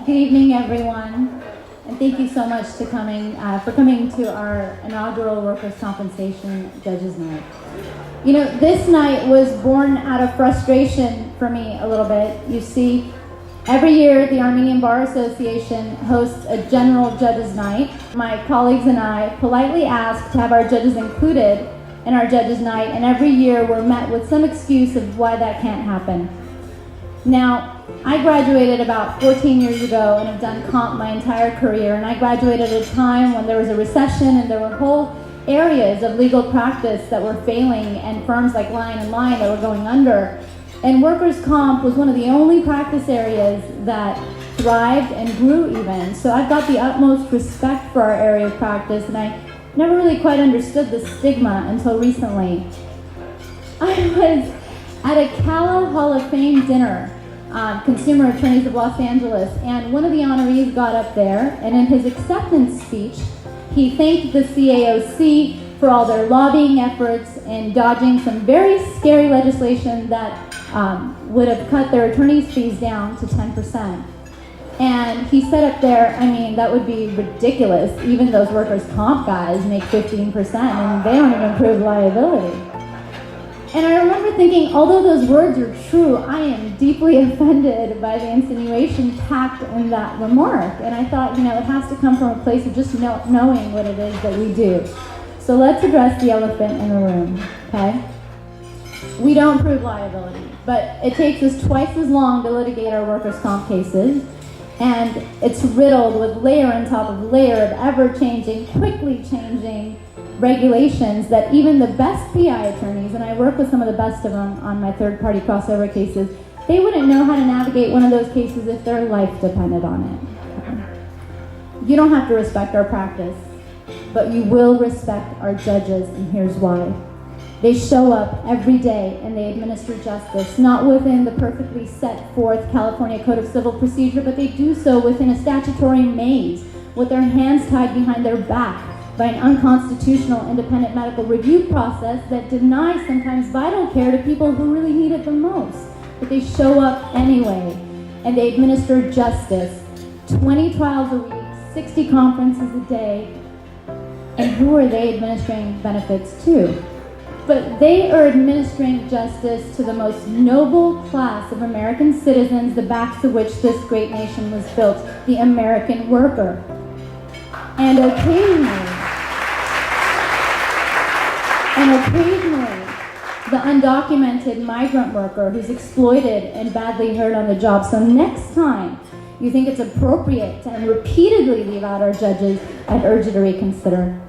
Good evening, everyone, and thank you so much for coming to our inaugural Workers' Compensation Judges Night. You know, this night was born out of frustration for me a little bit. You see, every year the Armenian Bar Association hosts a general Judges Night. My colleagues and I politely ask to have our judges included in our Judges Night, and every year we're met with some excuse of why that can't happen. Now, I graduated about 14 years ago and have done comp my entire career, and I graduated at a time when there was a recession and there were whole areas of legal practice that were failing and firms like Lion & Lion that were going under. And workers' comp was one of the only practice areas that thrived and grew even. So I've got the utmost respect for our area of practice, and I never really quite understood the stigma until recently. I was at a CALA Hall of Fame dinner, Consumer Attorneys of Los Angeles, and one of the honorees got up there, and in his acceptance speech, he thanked the CAOC for all their lobbying efforts in dodging some very scary legislation that would have cut their attorney's fees down to 10%. And he said up there, I mean, that would be ridiculous. Even those workers' comp guys make 15%, and they don't even prove liability. And I remember thinking, although those words are true, I am deeply offended by the insinuation packed in that remark. And I thought, you know, it has to come from a place of just knowing what it is that we do. So let's address the elephant in the room, okay? We don't prove liability, but it takes us twice as long to litigate our workers' comp cases. And it's riddled with layer on top of layer of ever-changing, quickly changing regulations that even the best PI attorneys, and I work with some of the best of them on my third-party crossover cases, they wouldn't know how to navigate one of those cases if their life depended on it. You don't have to respect our practice, but you will respect our judges, and here's why. They show up every day and they administer justice, not within the perfectly set forth California Code of Civil Procedure, but they do so within a statutory maze with their hands tied behind their back by an unconstitutional independent medical review process that denies sometimes vital care to people who really need it the most. But they show up anyway, and they administer justice. 20 trials a week, 60 conferences a day, and who are they administering benefits to? But they are administering justice to the most noble class of American citizens, the backs of which this great nation was built, the American worker. And occasionally, the undocumented migrant worker who's exploited and badly hurt on the job. So next time you think it's appropriate to repeatedly leave out our judges, I'd urge you to reconsider.